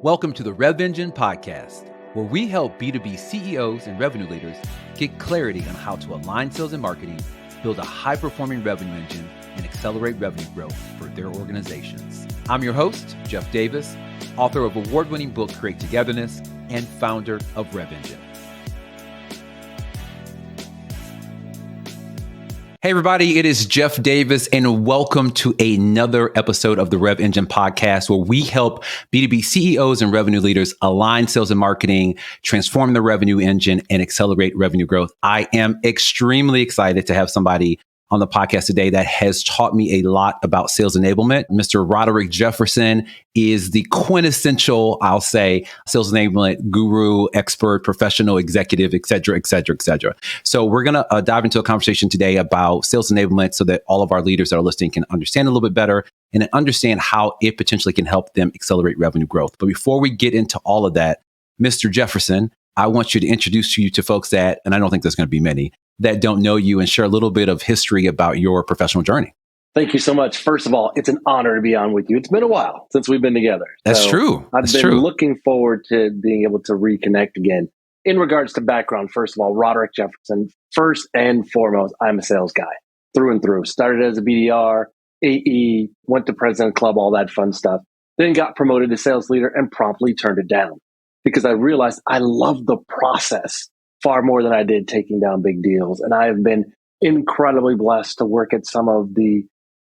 Welcome to the Rev Engine podcast, where we help B2B CEOs and revenue leaders get clarity on how to align sales and marketing, build a high-performing revenue engine, and accelerate revenue growth for their organizations. I'm your host, Jeff Davis, author of award-winning book Create Togetherness and founder of Rev Engine. Hey everybody, it is Jeff Davis and welcome to another episode of the Rev Engine podcast, where we help B2B CEOs and revenue leaders align sales and marketing, transform the revenue engine, and accelerate revenue growth. I am extremely excited to have somebody on the podcast today that has taught me a lot about sales enablement. Mr. Roderick Jefferson is the quintessential, I'll say, sales enablement guru, expert, professional, executive, et cetera, et cetera, et cetera. So we're going to dive into a conversation today about sales enablement so that all of our leaders that are listening can understand a little bit better and understand how it potentially can help them accelerate revenue growth. But before we get into all of that, Mr. Jefferson, I want you to introduce you to folks that, and I don't think there's going to be many, that don't know you, and share a little bit of history about your professional journey. Thank you so much. First of all, it's an honor to be on with you. It's been a while since we've been together. That's true. I've been looking forward to being able to reconnect again. In regards to background, first of all, Roderick Jefferson, first and foremost, I'm a sales guy through and through. Started as a BDR, AE, went to President Club, all that fun stuff. Then got promoted to sales leader and promptly turned it down because I realized I love the process far more than I did taking down big deals. And I have been incredibly blessed to work at some of the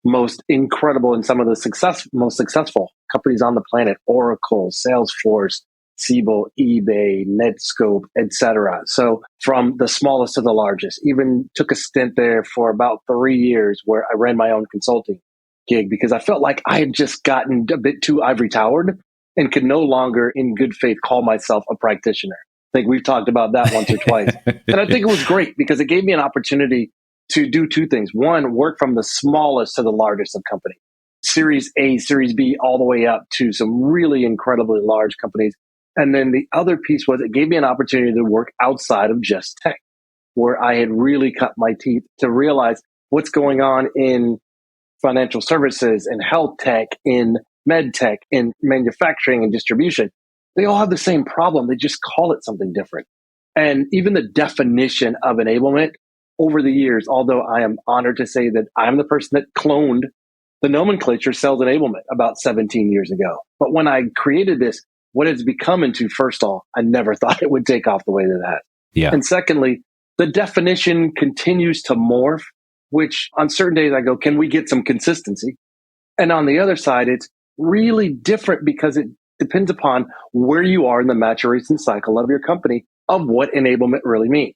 most incredible and some of the most successful companies on the planet: Oracle, Salesforce, Siebel, eBay, Netscope, etc. So from the smallest to the largest, even took a stint there for about 3 years where I ran my own consulting gig because I felt like I had just gotten a bit too ivory towered and could no longer in good faith call myself a practitioner. I think we've talked about that once or twice. And I think it was great because it gave me an opportunity to do two things. One, work from the smallest to the largest of companies, Series A, Series B, all the way up to some really incredibly large companies. And then the other piece was it gave me an opportunity to work outside of just tech, where I had really cut my teeth to realize what's going on in financial services and health tech, in med tech, in manufacturing and distribution. They all have the same problem. They just call it something different. And even the definition of enablement over the years, although I am honored to say that I'm the person that cloned the nomenclature sales enablement about 17 years ago. But when I created this, what it's become into, first of all, I never thought it would take off the way that it has. Yeah. And secondly, the definition continues to morph, which on certain days I go, can we get some consistency? And on the other side, it's really different because it depends upon where you are in the maturation cycle of your company of what enablement really means.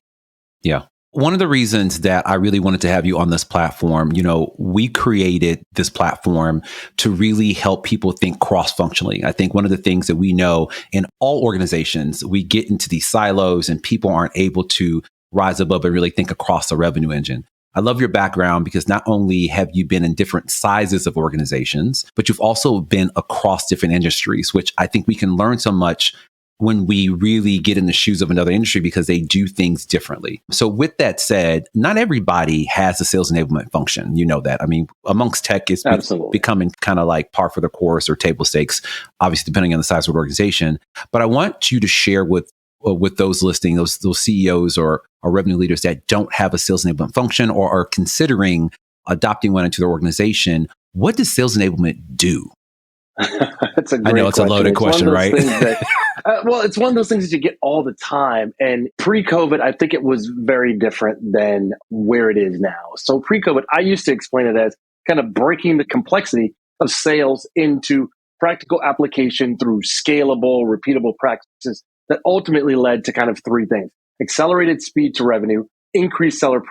Yeah. One of the reasons that I really wanted to have you on this platform, we created this platform to really help people think cross-functionally. I think one of the things that we know in all organizations, we get into these silos and people aren't able to rise above and really think across the revenue engine. I love your background because not only have you been in different sizes of organizations, but you've also been across different industries, which I think we can learn so much when we really get in the shoes of another industry because they do things differently. So with that said, not everybody has a sales enablement function. You know that. I mean, amongst tech, it's becoming kind of like par for the course or table stakes, obviously depending on the size of the organization. But I want you to share with those listening, those CEOs or revenue leaders that don't have a sales enablement function or are considering adopting one into their organization, what does sales enablement do? That's a great I know it's question. A loaded question, right? Well, it's one of those things that you get all the time. And pre-COVID, I think it was very different than where it is now. So pre-COVID, I used to explain it as kind of breaking the complexity of sales into practical application through scalable, repeatable practices that ultimately led to kind of three things: accelerated speed to revenue, increased seller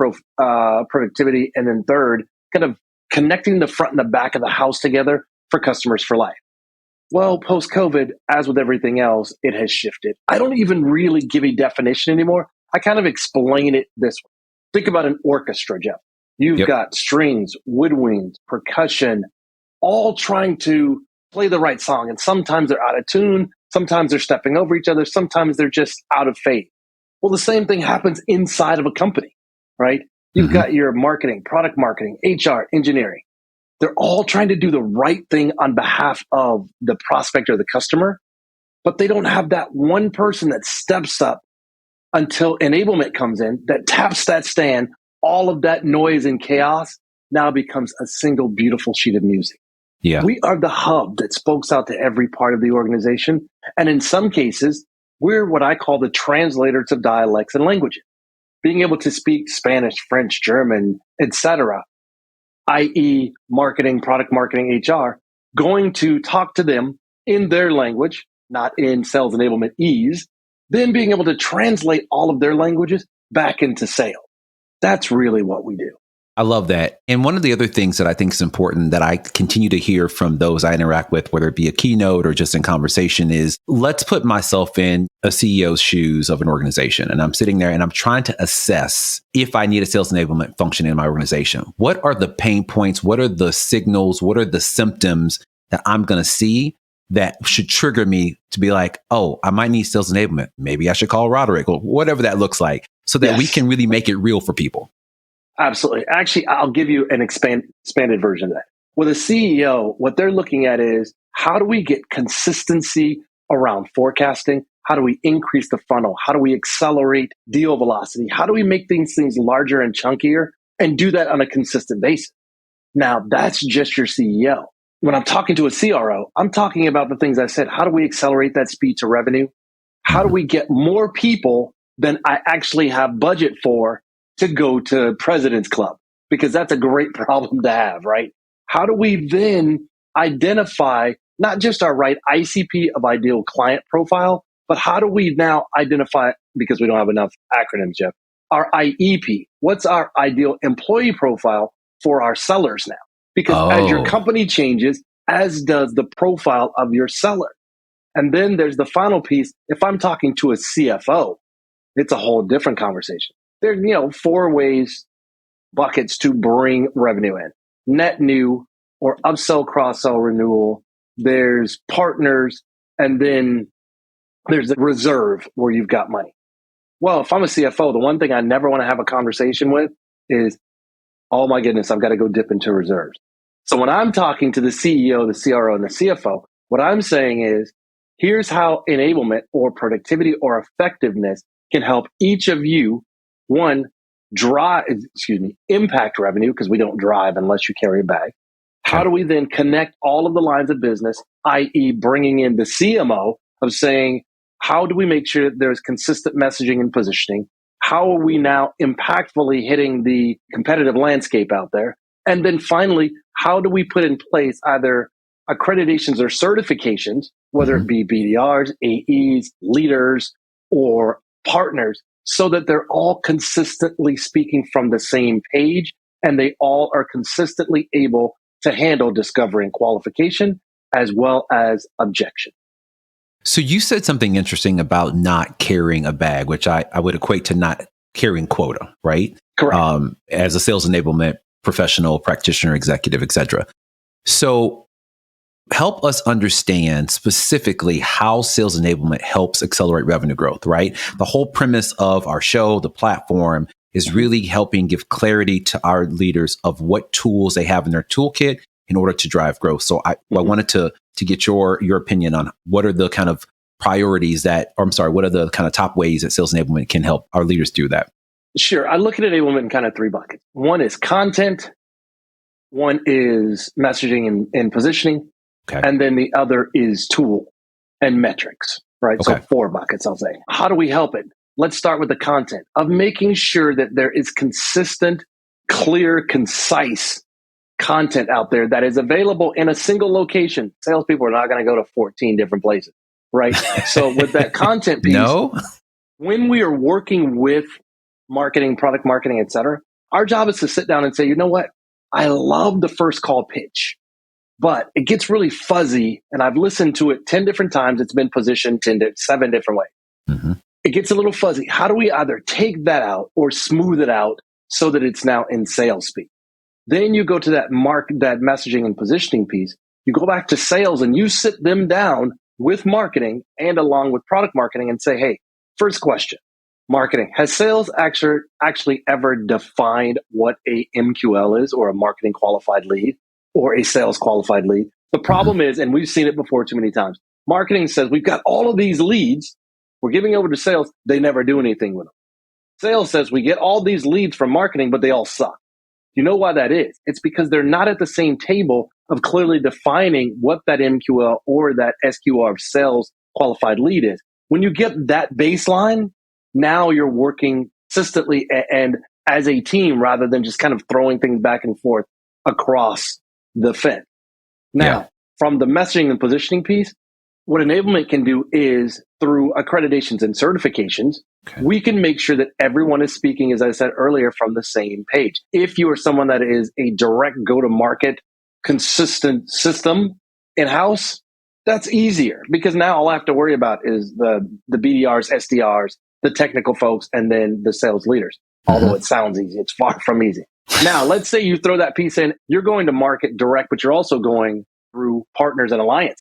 productivity, and then third, kind of connecting the front and the back of the house together for customers for life. Well, post-COVID, as with everything else, it has shifted. I don't even really give a definition anymore. I kind of explain it this way. Think about an orchestra, Jeff. You've got strings, woodwinds, percussion, all trying to play the right song. And sometimes they're out of tune. Sometimes they're stepping over each other. Sometimes they're just out of phase. Well, the same thing happens inside of a company, right? You've got your marketing, product marketing, HR, engineering. They're all trying to do the right thing on behalf of the prospect or the customer. but they don't have that one person that steps up until enablement comes in, that taps that stand. All of that noise and chaos now becomes a single beautiful sheet of music. Yeah. We are the hub that spokes out to every part of the organization. And in some cases, we're what I call the translators of dialects and languages. Being able to speak Spanish, French, German, etc., i.e. marketing, product marketing, HR, going to talk to them in their language, not in sales enablement ease, then being able to translate all of their languages back into sales. That's really what we do. I love that. And one of the other things that I think is important that I continue to hear from those I interact with, whether it be a keynote or just in conversation, is let's put myself in a CEO's shoes of an organization. And I'm sitting there and I'm trying to assess if I need a sales enablement function in my organization. What are the pain points? What are the signals? What are the symptoms that I'm going to see that should trigger me to be like, oh, I might need sales enablement. Maybe I should call Roderick or whatever that looks like so that we can really make it real for people. Absolutely. Actually, I'll give you an expanded version of that. With a CEO, what they're looking at is how do we get consistency around forecasting? How do we increase the funnel? How do we accelerate deal velocity? How do we make things larger and chunkier and do that on a consistent basis? Now, that's just your CEO. When I'm talking to a CRO, I'm talking about the things I said. How do we accelerate that speed to revenue? How do we get more people than I actually have budget for to go to President's Club? Because that's a great problem to have, right? How do we then identify not just our right ICP of ideal client profile, but how do we now identify, because we don't have enough acronyms, Jeff, our IEP? What's our ideal employee profile for our sellers now? Because as your company changes, as does the profile of your seller. And then there's the final piece. If I'm talking to a CFO, it's a whole different conversation. There are, 4 buckets to bring revenue in. Net new or upsell, cross-sell, renewal. There's partners. And then there's the reserve where you've got money. Well, if I'm a CFO, the one thing I never want to have a conversation with is, oh my goodness, I've got to go dip into reserves. So when I'm talking to the CEO, the CRO, and the CFO, what I'm saying is, here's how enablement or productivity or effectiveness can help each of you, one, impact revenue, because we don't drive unless you carry a bag. How do we then connect all of the lines of business, i.e. bringing in the CMO of saying, how do we make sure that there's consistent messaging and positioning? How are we now impactfully hitting the competitive landscape out there? And then finally, how do we put in place either accreditations or certifications, whether it be BDRs, AEs, leaders, or partners, so that they're all consistently speaking from the same page and they all are consistently able to handle discovery and qualification as well as objection. So you said something interesting about not carrying a bag, which I would equate to not carrying quota, right? Correct. As a sales enablement professional, practitioner, executive, et cetera. So help us understand specifically how sales enablement helps accelerate revenue growth, right? The whole premise of our show, the platform, is really helping give clarity to our leaders of what tools they have in their toolkit in order to drive growth. So I wanted to get your opinion on what are the kind of priorities what are the kind of top ways that sales enablement can help our leaders do that? Sure. I look at enablement in kind of 3 buckets. One is content. One is messaging and positioning. Okay. And then the other is tool and metrics, right? Okay. So 4 buckets, I'll say. How do we help it? Let's start with the content of making sure that there is consistent, clear, concise content out there that is available in a single location. Salespeople are not going to go to 14 different places, right? So with that content piece, when we are working with marketing, product marketing, et cetera, our job is to sit down and say, you know what? I love the first call pitch, but it gets really fuzzy. And I've listened to it 10 different times. It's been positioned 7 different ways. Mm-hmm. It gets a little fuzzy. How do we either take that out or smooth it out so that it's now in sales speak? Then you go to that messaging and positioning piece. You go back to sales and you sit them down with marketing and along with product marketing and say, hey, first question, marketing, has sales actually ever defined what a MQL is, or a marketing qualified lead, or a sales qualified lead? The problem is, and we've seen it before too many times, Marketing says, we've got all of these leads. We're giving over to sales. They never do anything with them. Sales says, we get all these leads from marketing, but they all suck. You know why that is? It's because they're not at the same table of clearly defining what that MQL or that SQR sales qualified lead is. When you get that baseline, now you're working consistently and as a team rather than just kind of throwing things back and forth across the fence. Now, from the messaging and positioning piece, what enablement can do is through accreditations and certifications, we can make sure that everyone is speaking, as I said earlier, from the same page. If you are someone that is a direct go-to-market consistent system in-house, that's easier because now all I have to worry about is the BDRs, SDRs, the technical folks, and then the sales leaders. Although it sounds easy, it's far from easy. Now, let's say you throw that piece in, you're going to market direct, but you're also going through partners and alliance.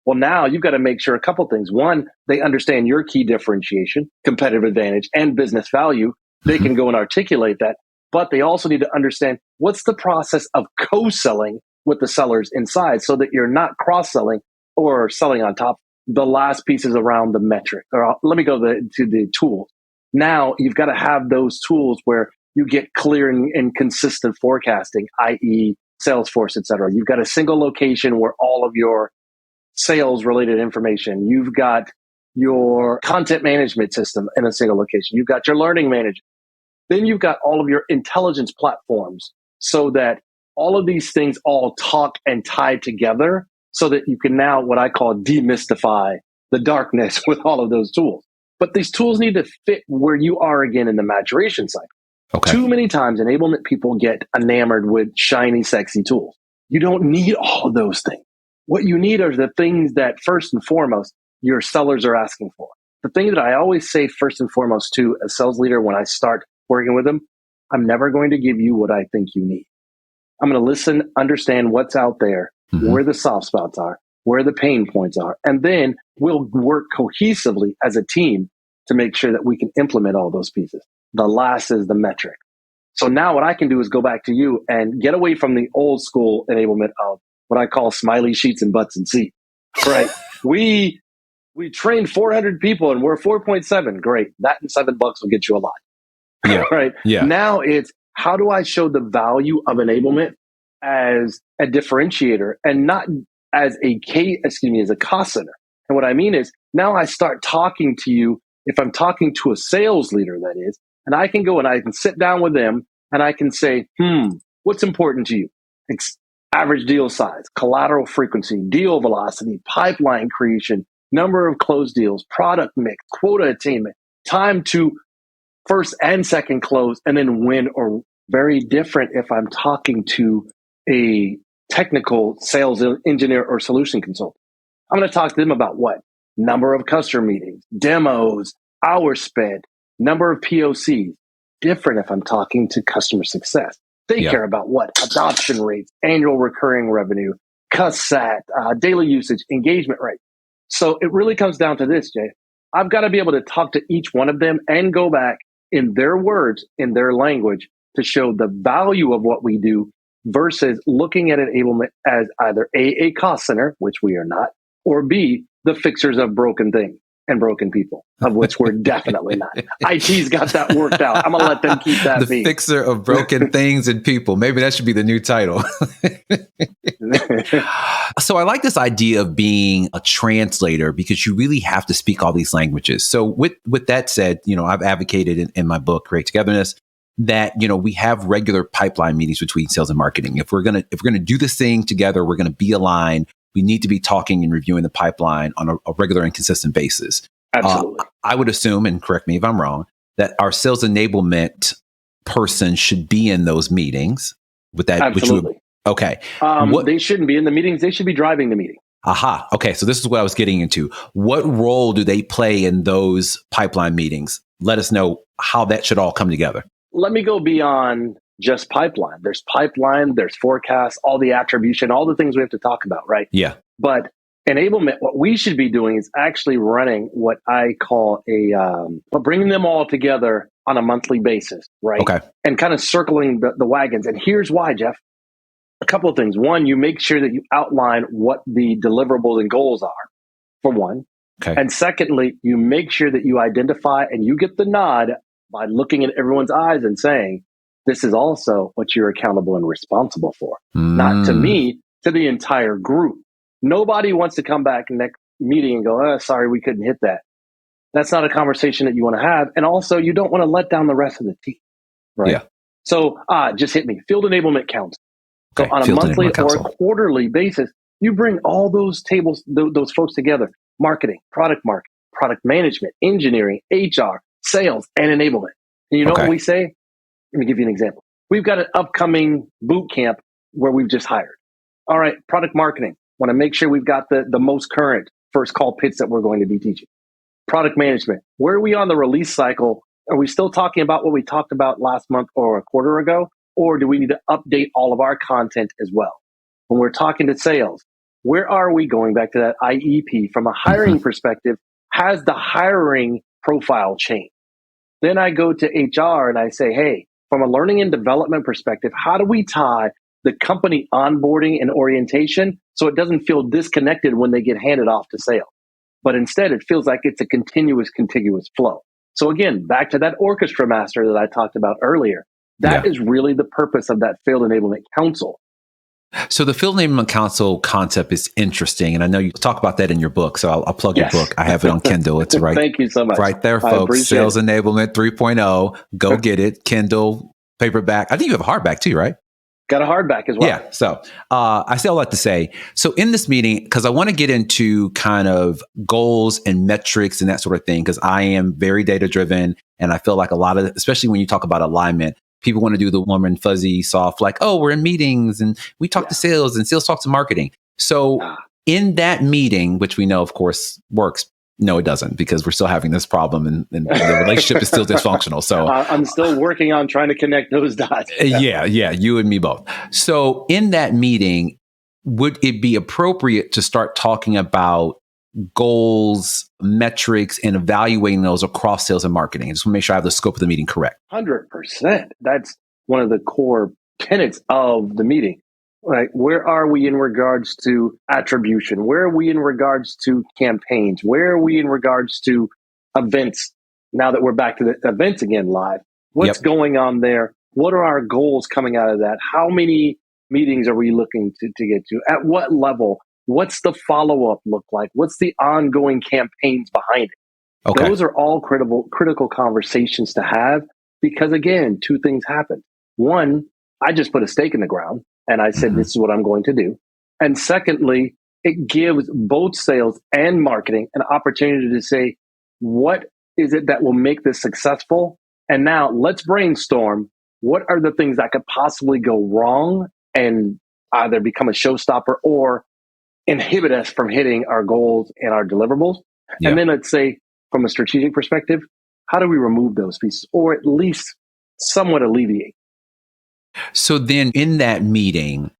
Well, now you've got to make sure a couple things. One, they understand your key differentiation, competitive advantage, and business value. They can go and articulate that, but they also need to understand what's the process of co-selling with the sellers inside so that you're not cross-selling or selling on top. The last piece is around the metric. Or let me go to the tools. Now you've got to have those tools where you get clear and consistent forecasting, i.e. Salesforce, et cetera. You've got a single location where all of your sales related information. You've got your content management system in a single location. You've got your learning manager. Then you've got all of your intelligence platforms so that all of these things all talk and tie together so that you can now what I call demystify the darkness with all of those tools. But these tools need to fit where you are again in the maturation cycle. Okay. Too many times enablement people get enamored with shiny, sexy tools. You don't need all of those things. What you need are the things that first and foremost your sellers are asking for. The thing that I always say first and foremost to a sales leader when I start working with them, I'm never going to give you what I think you need. I'm going to listen, understand what's out there, where the soft spots are, where the pain points are, and then we'll work cohesively as a team to make sure that we can implement all those pieces. The last is the metric. So now what I can do is go back to you and get away from the old school enablement of what I call smiley sheets and butts and seats, right? we trained 400 people and we're 4.7. Great. That and $7 will get you a lot. Yeah. Right. Yeah. Now it's how do I show the value of enablement as a differentiator and not as as a cost center. And what I mean is now I start talking to you. If I'm talking to a sales leader, that is, and I can go and I can sit down with them and I can say, what's important to you? Average deal size, collateral frequency, deal velocity, pipeline creation, number of closed deals, product mix, quota attainment, time to first and second close, and then win or very different if I'm talking to a technical sales engineer or solution consultant. I'm going to talk to them about what? Number of customer meetings, demos, hours spent, number of POCs. Different if I'm talking to customer success. They care about what? Adoption rates, annual recurring revenue, CUSAT, daily usage, engagement rate. So it really comes down to this, Jay. I've got to be able to talk to each one of them and go back in their words, in their language, to show the value of what we do versus looking at enablement as either A, cost center, which we are not, or B, the fixers of broken things and broken people, of which we're definitely not. IT's got that worked out. I'm going to let them keep that The fixer of broken things and people. Maybe that should be the new title. So I like this idea of being a translator because you really have to speak all these languages. So with that said, I've advocated in my book, Create Togetherness, that, we have regular pipeline meetings between sales and marketing. If we're going to do this thing together, we're going to be aligned. We need to be talking and reviewing the pipeline on a regular and consistent basis. Absolutely. I would assume, and correct me if I'm wrong, that our sales enablement person should be in those meetings. With that, absolutely. Okay. They shouldn't be in the meetings. They should be driving the meeting. Aha. Okay. So this is what I was getting into. What role do they play in those pipeline meetings? Let us know how that should all come together. Let me go beyond just pipeline. There's forecast, all the attribution, all the things we have to talk about, right? Yeah. But enablement, what we should be doing is actually running what I call bringing them all together on a monthly basis, right? Okay. And kind of circling the wagons. And here's why, Jeff. A couple of things. One, you make sure that you outline what the deliverables and goals are. for one. Okay. And secondly, you make sure that you identify and you get the nod by looking at everyone's eyes and saying, this is also what you're accountable and responsible for. Not to me, to the entire group. Nobody wants to come back next meeting and go, oh, sorry, we couldn't hit that. That's not a conversation that you want to have. And also, you don't want to let down the rest of the team, right? Yeah. So just hit me. Field Enablement Council. Okay. So on a Field monthly Enablement or a Council. quarterly basis, you bring all those tables, those folks together: marketing, product management, engineering, HR, sales, and enablement. And you know what we say? Let me give you an example. We've got an upcoming boot camp where we've just hired. All right, product marketing. Want to make sure we've got the most current first call pitch that we're going to be teaching. Product management. Where are we on the release cycle? Are we still talking about what we talked about last month or a quarter ago? Or do we need to update all of our content as well? When we're talking to sales, where are we going back to that IEP from a hiring perspective? Has the hiring profile changed? Then I go to HR and I say, hey, from a learning and development perspective, how do we tie the company onboarding and orientation so it doesn't feel disconnected when they get handed off to sales? But instead, it feels like it's a contiguous flow. So again, back to that orchestra master that I talked about earlier. That is really the purpose of that Field Enablement Council. So the Field Enablement Council concept is interesting. And I know you talk about that in your book. So I'll plug your book. I have it on Kindle. It's right. Thank you so much. Right there, folks. Sales Enablement 3.0. Go get it. Kindle, paperback. I think you have a hardback too, right? Got a hardback as well. Yeah. So I say all that to say, so in this meeting, because I want to get into kind of goals and metrics and that sort of thing, because I am very data driven. And I feel like a lot of, especially when you talk about alignment, people want to do the warm and fuzzy soft, like, oh, we're in meetings and we talk to sales and sales talk to marketing. So in that meeting, which we know, of course, works. No, it doesn't, because we're still having this problem and the relationship is still dysfunctional. So I'm still working on trying to connect those dots. Yeah, you and me both. So in that meeting, would it be appropriate to start talking about goals, metrics, and evaluating those across sales and marketing? I just want to make sure I have the scope of the meeting correct. 100%. That's one of the core tenets of the meeting. Right? Where are we in regards to attribution? Where are we in regards to campaigns? Where are we in regards to events? Now that we're back to the events again live, what's going on there? What are our goals coming out of that? How many meetings are we looking to get to? At what level? What's the follow-up look like? What's the ongoing campaigns behind it? Okay. Those are all critical conversations to have, because again, two things happen. One, I just put a stake in the ground and I said, this is what I'm going to do. And secondly, it gives both sales and marketing an opportunity to say, what is it that will make this successful? And now let's brainstorm. What are the things that could possibly go wrong and either become a showstopper or inhibit us from hitting our goals and our deliverables? And then let's say, from a strategic perspective, how do we remove those pieces or at least somewhat alleviate? So then in that meeting,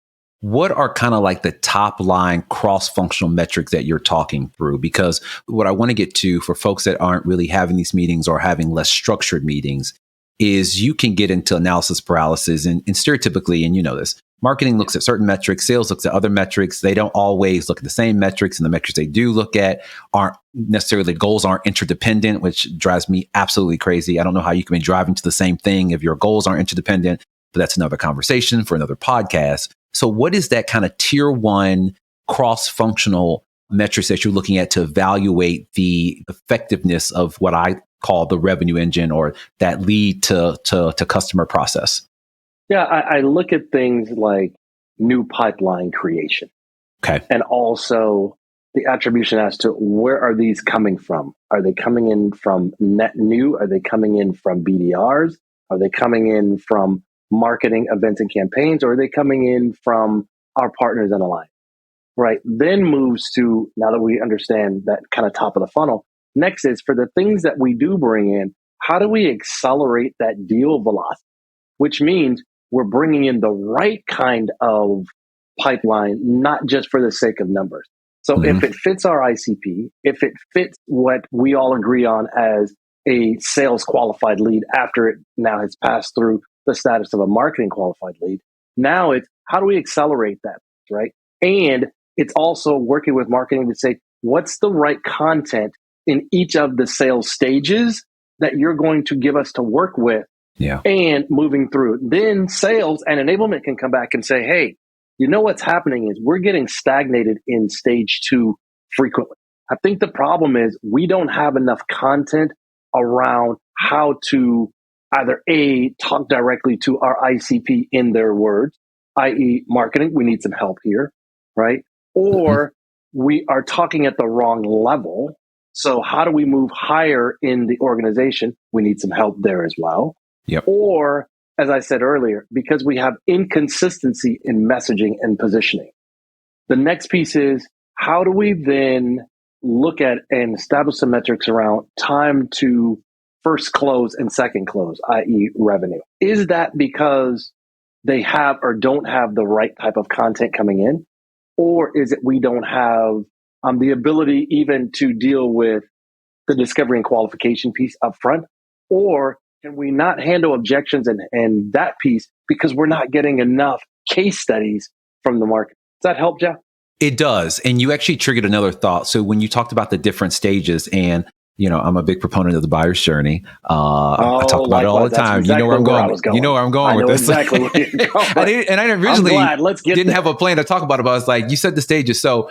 what are kind of like the top line cross-functional metrics that you're talking through? Because what I want to get to for folks that aren't really having these meetings or having less structured meetings is you can get into analysis paralysis and stereotypically, and you know this, marketing looks at certain metrics, sales looks at other metrics. They don't always look at the same metrics, and the metrics they do look at aren't necessarily, goals aren't interdependent, which drives me absolutely crazy. I don't know how you can be driving to the same thing if your goals aren't interdependent, but that's another conversation for another podcast. So what is that kind of tier one cross-functional metrics that you're looking at to evaluate the effectiveness of what I call the revenue engine or that lead to customer process? Yeah, I look at things like new pipeline creation. Okay. And also the attribution as to where are these coming from? Are they coming in from net new? Are they coming in from BDRs? Are they coming in from marketing events and campaigns? Or are they coming in from our partners and alliance? Right. Then moves to, now that we understand that kind of top of the funnel, next is for the things that we do bring in, how do we accelerate that deal velocity? Which means we're bringing in the right kind of pipeline, not just for the sake of numbers. So if it fits our ICP, if it fits what we all agree on as a sales qualified lead after it now has passed through the status of a marketing qualified lead, now it's how do we accelerate that, right? And it's also working with marketing to say, what's the right content in each of the sales stages that you're going to give us to work with Yeah. and moving through. Then sales and enablement can come back and say, hey, you know what's happening is we're getting stagnated in stage 2 frequently. I think the problem is we don't have enough content around how to either A, talk directly to our ICP in their words, i.e. marketing, we need some help here, right? Or we are talking at the wrong level. So how do we move higher in the organization? We need some help there as well. Yep. Or, as I said earlier, because we have inconsistency in messaging and positioning. The next piece is, how do we then look at and establish some metrics around time to first close and second close, i.e. revenue? Is that because they have or don't have the right type of content coming in? Or is it we don't have the ability even to deal with the discovery and qualification piece up front? Or can we not handle objections and that piece because we're not getting enough case studies from the market? Does that help, Jeff? It does. And you actually triggered another thought. So when you talked about the different stages, and I'm a big proponent of the buyer's journey. I talk about it all the time. Exactly, you know where I'm going. You know where I'm going with this. Exactly where you're going. I originally didn't have a plan to talk about it, but I was like, you said the stages. So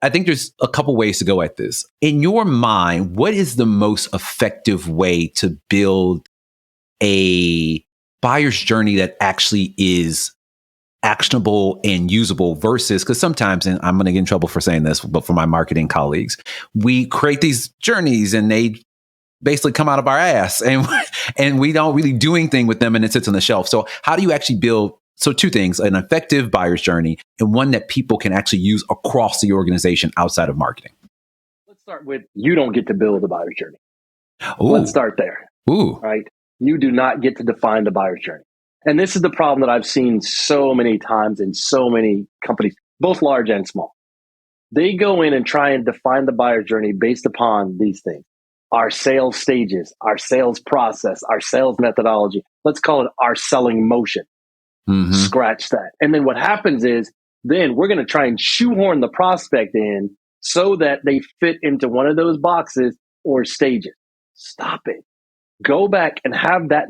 I think there's a couple ways to go at this. In your mind, what is the most effective way to build a buyer's journey that actually is actionable and usable versus, because sometimes, and I'm going to get in trouble for saying this, but for my marketing colleagues, we create these journeys and they basically come out of our ass and we don't really do anything with them and it sits on the shelf. So how do you actually build, so two things, an effective buyer's journey and one that people can actually use across the organization outside of marketing? Let's start with, you don't get to build a buyer's journey. Ooh. Let's start there. Ooh. Right? You do not get to define the buyer's journey. And this is the problem that I've seen so many times in so many companies, both large and small. They go in and try and define the buyer journey based upon these things: our sales stages, our sales process, our sales methodology. Let's call it our selling motion. Mm-hmm. Scratch that. And then what happens is, then we're going to try and shoehorn the prospect in so that they fit into one of those boxes or stages. Stop it. Go back and have that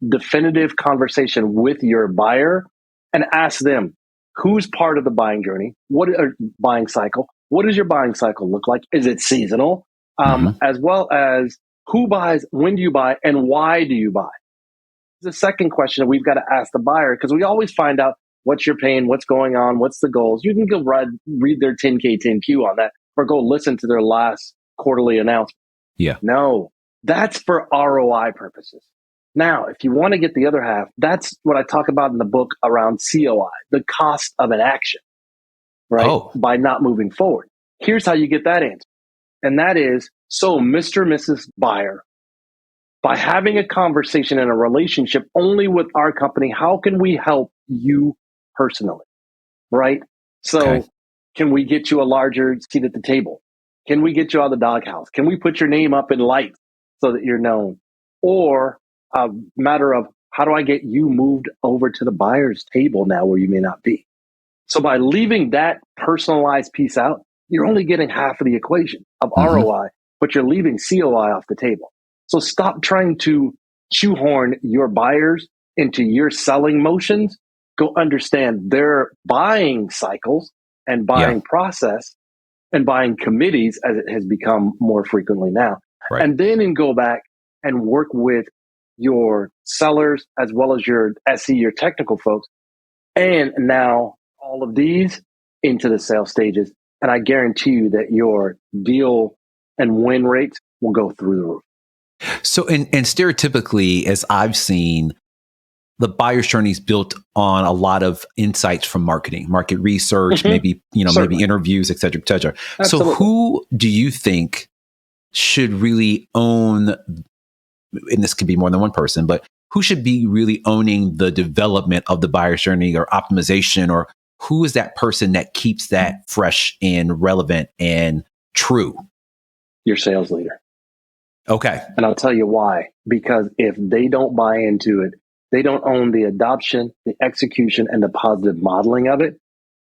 definitive conversation with your buyer and ask them, who's part of the buying journey? Buying cycle? What does your buying cycle look like? Is it seasonal? As well as who buys, when do you buy, and why do you buy? The second question that we've got to ask the buyer, because we always find out what's your pain, what's going on, what's the goals. You can go read their 10K, 10Q on that, or go listen to their last quarterly announcement. Yeah. No, that's for ROI purposes. Now, if you want to get the other half, that's what I talk about in the book around COI, the cost of an action, right? Oh. By not moving forward. Here's how you get that answer. And that is, so Mr. and Mrs. Buyer, by having a conversation and a relationship only with our company, how can we help you personally, right? So Can we get you a larger seat at the table? Can we get you out of the doghouse? Can we put your name up in lights so that you're known? Or a matter of, how do I get you moved over to the buyer's table now where you may not be? So by leaving that personalized piece out, you're only getting half of the equation of ROI, but you're leaving COI off the table. So stop trying to shoehorn your buyers into your selling motions. Go understand their buying cycles and buying process and buying committees, as it has become more frequently now. Right. And then go back and work with your sellers as well as your SE, your technical folks. And now all of these into the sales stages. And I guarantee you that your deal and win rates will go through the roof. So, and stereotypically, as I've seen, the buyer's journey is built on a lot of insights from marketing, market research, maybe interviews, et cetera, et cetera. Absolutely. So who do you think should really own, and this could be more than one person, but who should be really owning the development of the buyer's journey or optimization, or who is that person that keeps that fresh and relevant and true? Your sales leader. Okay. And I'll tell you why. Because if they don't buy into it, they don't own the adoption, the execution, and the positive modeling of it,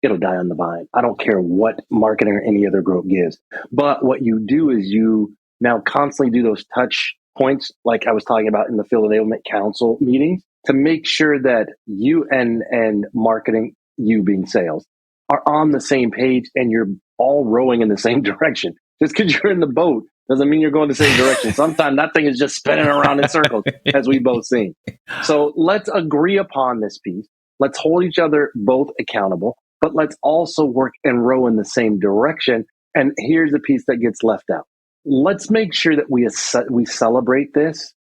it'll die on the vine. I don't care what marketing or any other group gives. But what you do is you now constantly do those touch points, like I was talking about in the Field Enablement Council meetings, to make sure that you and marketing, you being sales, are on the same page and you're all rowing in the same direction. Just because you're in the boat doesn't mean you're going the same direction. Sometimes that thing is just spinning around in circles, as we both seen. So let's agree upon this piece. Let's hold each other both accountable, but let's also work and row in the same direction. And here's the piece that gets left out. Let's make sure that we celebrate this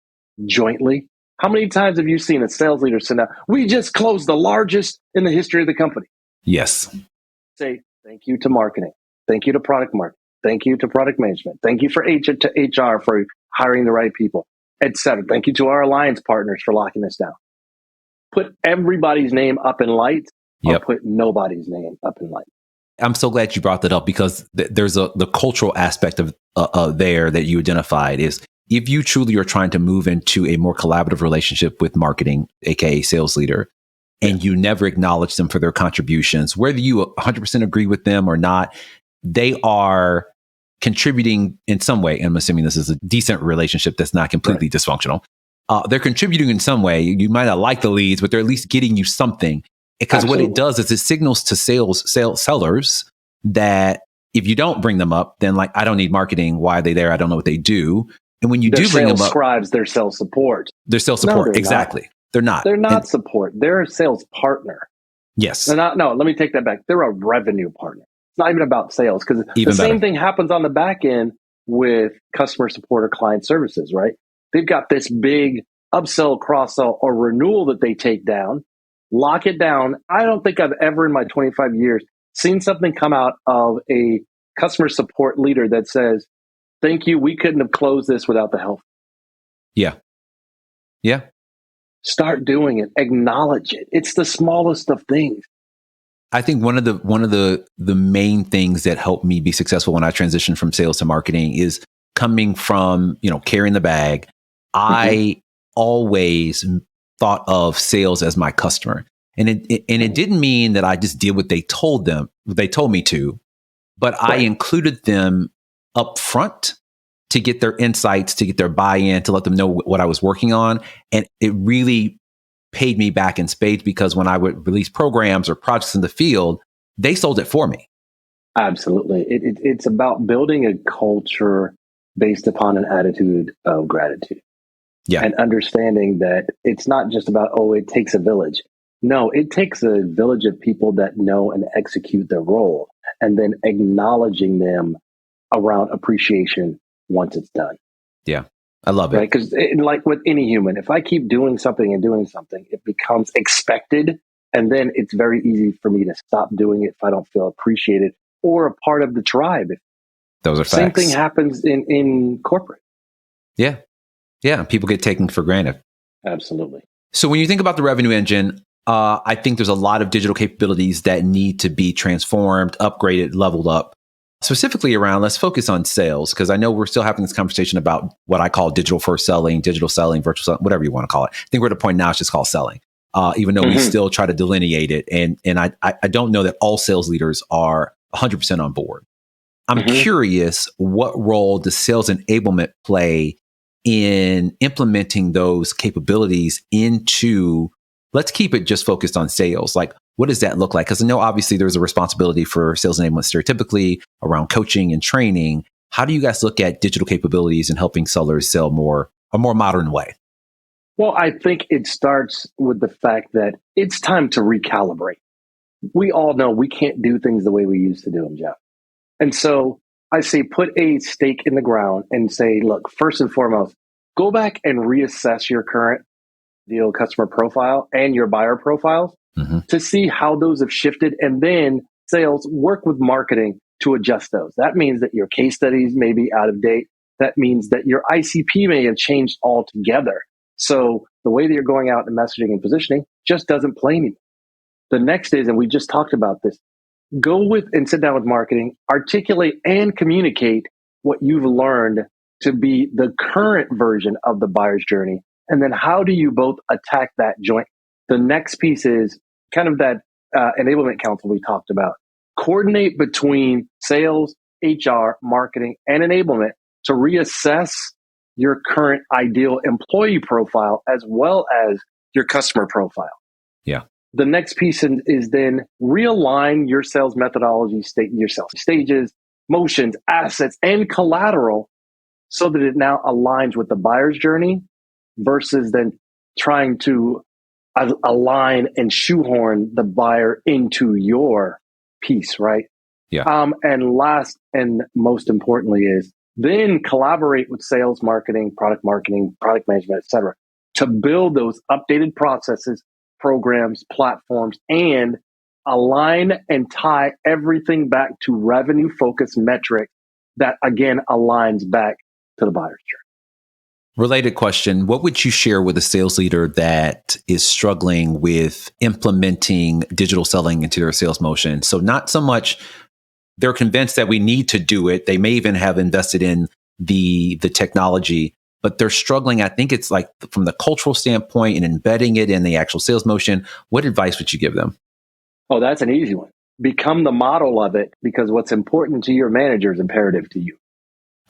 jointly. How many times have you seen a sales leader sit down? We just closed the largest in the history of the company. Yes. Say thank you to marketing. Thank you to product marketing. Thank you to product management. Thank you to HR for hiring the right people, etc. Thank you to our alliance partners for locking this down. Put everybody's name up in lights, or put nobody's name up in lights. I'm so glad you brought that up, because there's the cultural aspect of there that you identified is, if you truly are trying to move into a more collaborative relationship with marketing, aka sales leader, and you never acknowledge them for their contributions, whether you 100% agree with them or not, they are contributing in some way. And I'm assuming this is a decent relationship that's not completely dysfunctional. They're contributing in some way. You might not like the leads, but they're at least getting you something. Because what it does is it signals to sellers that if you don't bring them up, then like, I don't need marketing. Why are they there? I don't know what they do. And when you do bring them up, scribes, their sales support. They're sales support. No, exactly. Not. They're not. They're not support. They're a sales partner. Yes. They're not. No, let me take that back. They're a revenue partner. It's not even about sales, because the same thing happens on the back end with customer support or client services, right? They've got this big upsell, cross-sell, or renewal that they take down, lock it down. I don't think I've ever in my 25 years seen something come out of a customer support leader that says, thank you, we couldn't have closed this without the help. Yeah. Yeah. Start doing it. Acknowledge it. It's the smallest of things. I think one of the main things that helped me be successful when I transitioned from sales to marketing is coming from, carrying the bag. I always thought of sales as my customer. And it didn't mean that I just did what they told me to, but I included them up front to get their insights, to get their buy-in, to let them know what I was working on. And it really paid me back in spades, because when I would release programs or projects in the field, they sold it for me. Absolutely. It's about building a culture based upon an attitude of gratitude. Yeah. And understanding that it's not just about, it takes a village. No, it takes a village of people that know and execute their role, and then acknowledging them around appreciation once it's done. Yeah. I love it. Right? Because like with any human, if I keep doing something, it becomes expected. And then it's very easy for me to stop doing it if I don't feel appreciated or a part of the tribe. Those are facts. Same thing happens in corporate. Yeah. Yeah. People get taken for granted. Absolutely. So when you think about the revenue engine, I think there's a lot of digital capabilities that need to be transformed, upgraded, leveled up. Specifically around, let's focus on sales, because I know we're still having this conversation about what I call digital first selling, digital selling, virtual selling, whatever you want to call it. I think we're at a point now it's just called selling, even though we still try to delineate it. And I don't know that all sales leaders are 100% on board. I'm curious, what role does sales enablement play in implementing those capabilities into, let's keep it just focused on sales. Like, what does that look like? Because I know obviously there's a responsibility for sales enablement stereotypically around coaching and training. How do you guys look at digital capabilities and helping sellers sell a more modern way? Well, I think it starts with the fact that it's time to recalibrate. We all know we can't do things the way we used to do them, Jeff. And so I say put a stake in the ground and say, look, first and foremost, go back and reassess your current deal customer profile and your buyer profiles to see how those have shifted. And then sales, work with marketing to adjust those. That means that your case studies may be out of date. That means that your ICP may have changed altogether. So the way that you're going out and messaging and positioning just doesn't play anymore. The next is, and we just talked about this, go with and sit down with marketing, articulate and communicate what you've learned to be the current version of the buyer's journey. And then how do you both attack that joint? The next piece is kind of that Enablement Council we talked about. Coordinate between sales, HR, marketing, and enablement to reassess your current ideal employee profile as well as your customer profile. Yeah. The next piece is then realign your sales methodology, your sales stages, motions, assets, and collateral so that it now aligns with the buyer's journey versus then trying to align and shoehorn the buyer into your piece, right? Yeah. And last and most importantly is then collaborate with sales, marketing, product management, et cetera, to build those updated processes, programs, platforms, and align and tie everything back to revenue focused metric that again aligns back to the buyer's journey. Related question. What would you share with a sales leader that is struggling with implementing digital selling into their sales motion? So not so much they're convinced that we need to do it. They may even have invested in the technology, but they're struggling. I think it's like from the cultural standpoint and embedding it in the actual sales motion. What advice would you give them? Oh, that's an easy one. Become the model of it, because what's important to your manager is imperative to you.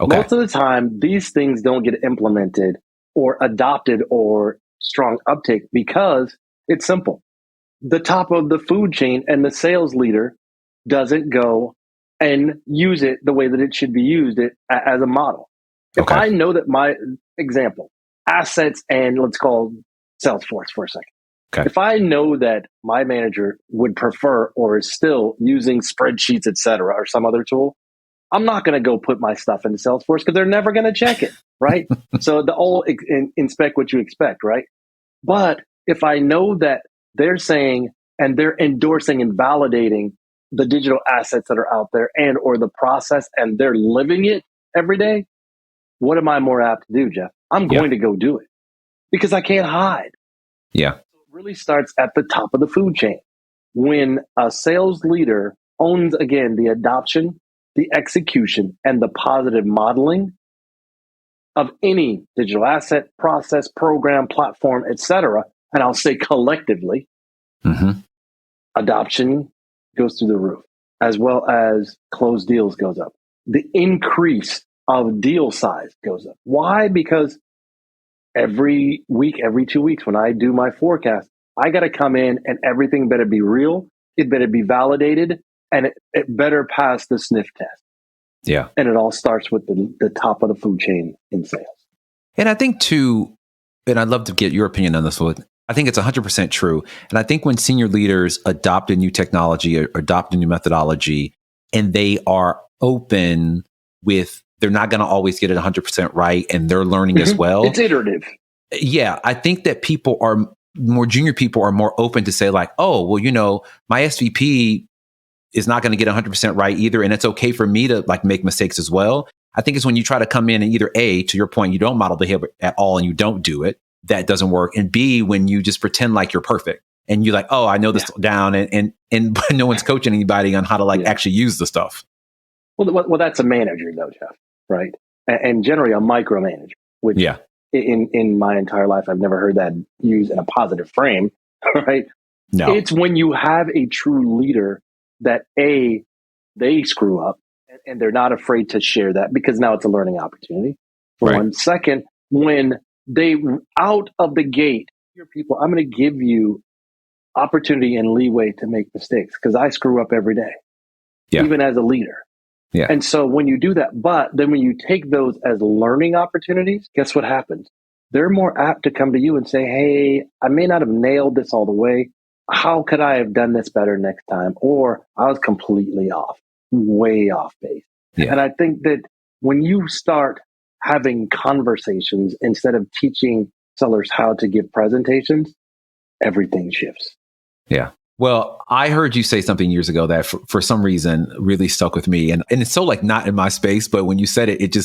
Okay. Most of the time, these things don't get implemented or adopted or strong uptake because it's simple. The top of the food chain and the sales leader doesn't go and use it the way that it should be used as a model. If I know that my example, assets, and let's call Salesforce for a second. Okay. If I know that my manager would prefer or is still using spreadsheets, et cetera, or some other tool, I'm not going to go put my stuff into Salesforce because they're never going to check it, right? So the old inspect what you expect, right? But if I know that they're saying and they're endorsing and validating the digital assets that are out there and or the process and they're living it every day, what am I more apt to do, Jeff? I'm going to go do it because I can't hide. Yeah. So it really starts at the top of the food chain. When a sales leader owns, again, the adoption, the execution, and the positive modeling of any digital asset, process, program, platform, et cetera, and I'll say collectively, adoption goes through the roof, as well as closed deals goes up. The increase of deal size goes up. Why? Because every week, every 2 weeks, when I do my forecast, I got to come in and everything better be real. It better be validated, and it better pass the sniff test. Yeah. And it all starts with the top of the food chain in sales. And I think too, and I'd love to get your opinion on this one. I think it's 100% true. And I think when senior leaders adopt a new technology or adopt a new methodology, and they are open with, they're not going to always get it 100% right, and they're learning as well. It's iterative. Yeah. I think that people are more junior people are more open to say like, oh, well, my SVP is not going to get 100% right either. And it's okay for me to like make mistakes as well. I think it's when you try to come in and either A, to your point, you don't model behavior at all and you don't do it, that doesn't work. And B, when you just pretend like you're perfect and you're like, oh, I know this down and but no one's coaching anybody on how to actually use the stuff. Well, that's a manager though, Jeff, right? And generally a micromanager, which in my entire life, I've never heard that used in a positive frame, right? No. It's when you have a true leader that A, they screw up and they're not afraid to share that because now it's a learning opportunity. For one. Second, when they out of the gate, your people, I'm going to give you opportunity and leeway to make mistakes because I screw up every day, even as a leader. Yeah. And so when you do that, but then when you take those as learning opportunities, guess what happens? They're more apt to come to you and say, hey, I may not have nailed this all the way. How could I have done this better next time? Or I was completely off, way off base. Yeah. And I think that when you start having conversations instead of teaching sellers how to give presentations, everything shifts. Yeah. Well, I heard you say something years ago that for some reason really stuck with me. And it's so like not in my space, but when you said it,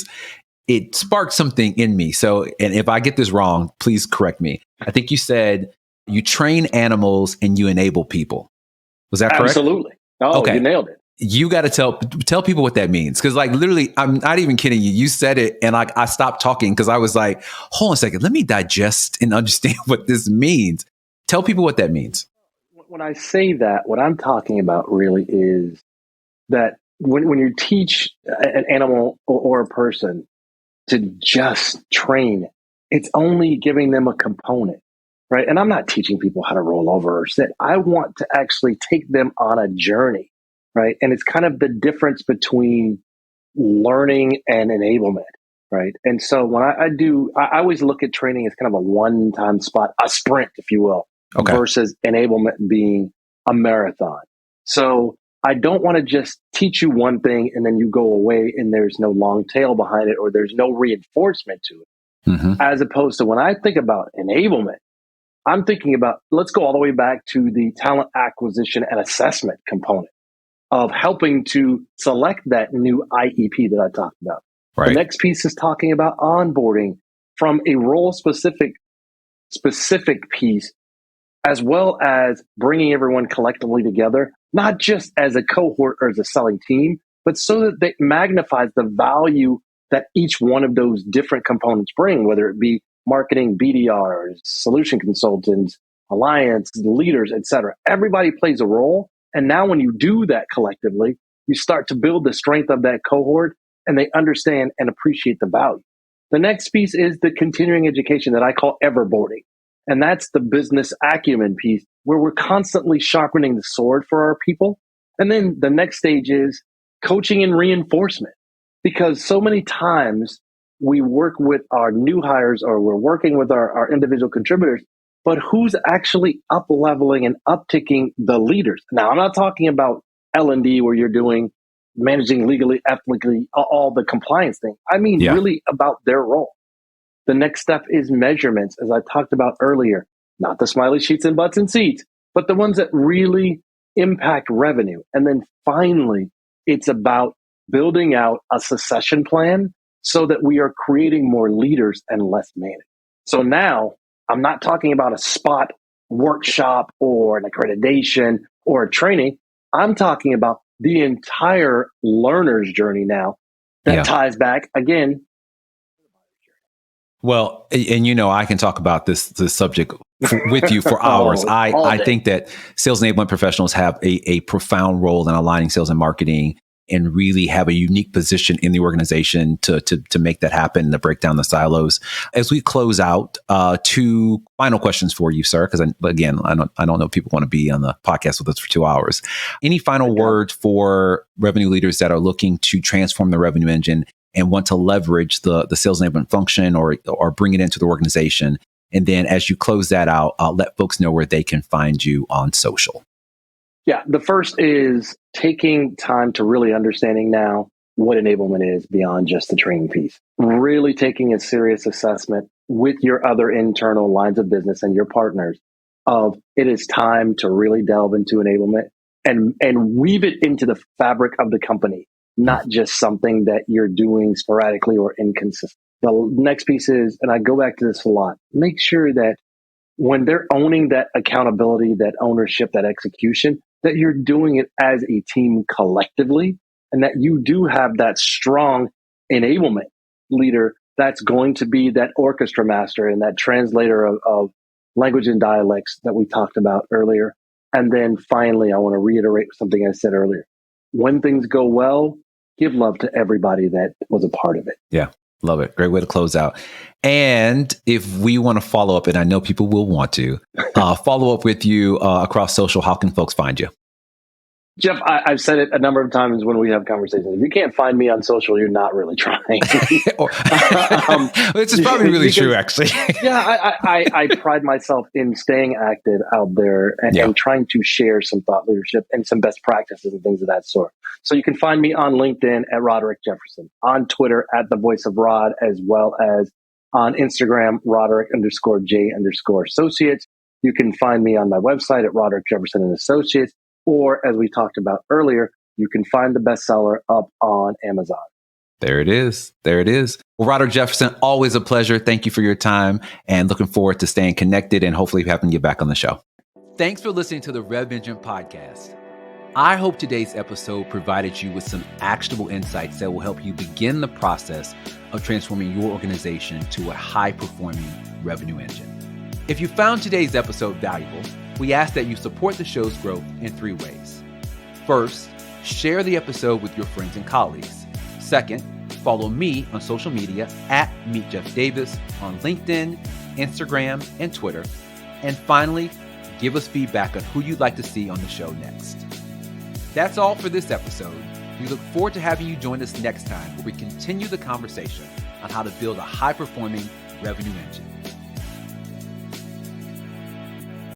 it sparked something in me. So, and if I get this wrong, please correct me. I think you said you train animals and you enable people. Was that correct? Absolutely. Oh, okay. You nailed it. You got to tell people what that means. Cause like literally, I'm not even kidding you. You said it and like I stopped talking because I was like, hold on a second, let me digest and understand what this means. Tell people what that means. When I say that, what I'm talking about really is that when you teach an animal or a person to just train, it's only giving them a component, right? And I'm not teaching people how to roll over or sit. I want to actually take them on a journey, right? And it's kind of the difference between learning and enablement, right? And so when I always look at training as kind of a one-time spot, a sprint, if you will, Okay. versus enablement being a marathon. So I don't want to just teach you one thing and then you go away and there's no long tail behind it or there's no reinforcement to it. Mm-hmm. As opposed to when I think about enablement, I'm thinking about, let's go all the way back to the talent acquisition and assessment component of helping to select that new IEP that I talked about. Right. The next piece is talking about onboarding from a role specific piece, as well as bringing everyone collectively together, not just as a cohort or as a selling team, but so that it magnifies the value that each one of those different components bring, whether it be marketing, BDRs, solution consultants, alliance, leaders, et cetera. Everybody plays a role. And now when you do that collectively, you start to build the strength of that cohort and they understand and appreciate the value. The next piece is the continuing education that I call everboarding. And that's the business acumen piece where we're constantly sharpening the sword for our people. And then the next stage is coaching and reinforcement. Because so many times we work with our new hires or we're working with our individual contributors, but who's actually up leveling and upticking the leaders? Now, I'm not talking about L&D where you're doing managing legally, ethically, all the compliance thing. I mean, really about their role. The next step is measurements, as I talked about earlier, not the smiley sheets and butts and seats, but the ones that really impact revenue. And then finally, it's about building out a succession plan so that we are creating more leaders and less managers. So now I'm not talking about a spot workshop or an accreditation or a training. I'm talking about the entire learner's journey now that ties back again. Well, and I can talk about this subject with you for hours. I think that sales enablement professionals have a profound role in aligning sales and marketing and really have a unique position in the organization to make that happen, to break down the silos. As we close out, two final questions for you, sir, because again, I don't know if people want to be on the podcast with us for 2 hours. Any final word for revenue leaders that are looking to transform the revenue engine and want to leverage the sales enablement function or bring it into the organization? And then as you close that out, let folks know where they can find you on social. Yeah, the first is taking time to really understanding now what enablement is beyond just the training piece. Really taking a serious assessment with your other internal lines of business and your partners of it is time to really delve into enablement and weave it into the fabric of the company, not just something that you're doing sporadically or inconsistent. The next piece is, and I go back to this a lot, make sure that when they're owning that accountability, that ownership, that execution, that you're doing it as a team collectively and that you do have that strong enablement leader that's going to be that orchestra master and that translator of language and dialects that we talked about earlier. And then finally, I want to reiterate something I said earlier. When things go well, give love to everybody that was a part of it. Yeah. Love it. Great way to close out. And if we want to follow up, and I know people will want to follow up with you across social, how can folks find you? Jeff, I've said it a number of times when we have conversations. If you can't find me on social, you're not really trying. This is probably really true, actually. I pride myself in staying active out there and trying to share some thought leadership and some best practices and things of that sort. So you can find me on LinkedIn at Roderick Jefferson, on Twitter at The Voice of Rod, as well as on Instagram, Roderick_J_Associates. You can find me on my website at Roderick Jefferson and Associates. Or, as we talked about earlier, you can find the bestseller up on Amazon. There it is. There it is. Well, Roderick Jefferson, always a pleasure. Thank you for your time and looking forward to staying connected and hopefully having you back on the show. Thanks for listening to the Rev Engine podcast. I hope today's episode provided you with some actionable insights that will help you begin the process of transforming your organization to a high-performing revenue engine. If you found today's episode valuable, We ask that you support the show's growth in 3 ways. First, share the episode with your friends and colleagues. Second, follow me on social media at Meet Jeff Davis on LinkedIn, Instagram, and Twitter. And finally, give us feedback on who you'd like to see on the show next. That's all for this episode. We look forward to having you join us next time where we continue the conversation on how to build a high-performing revenue engine.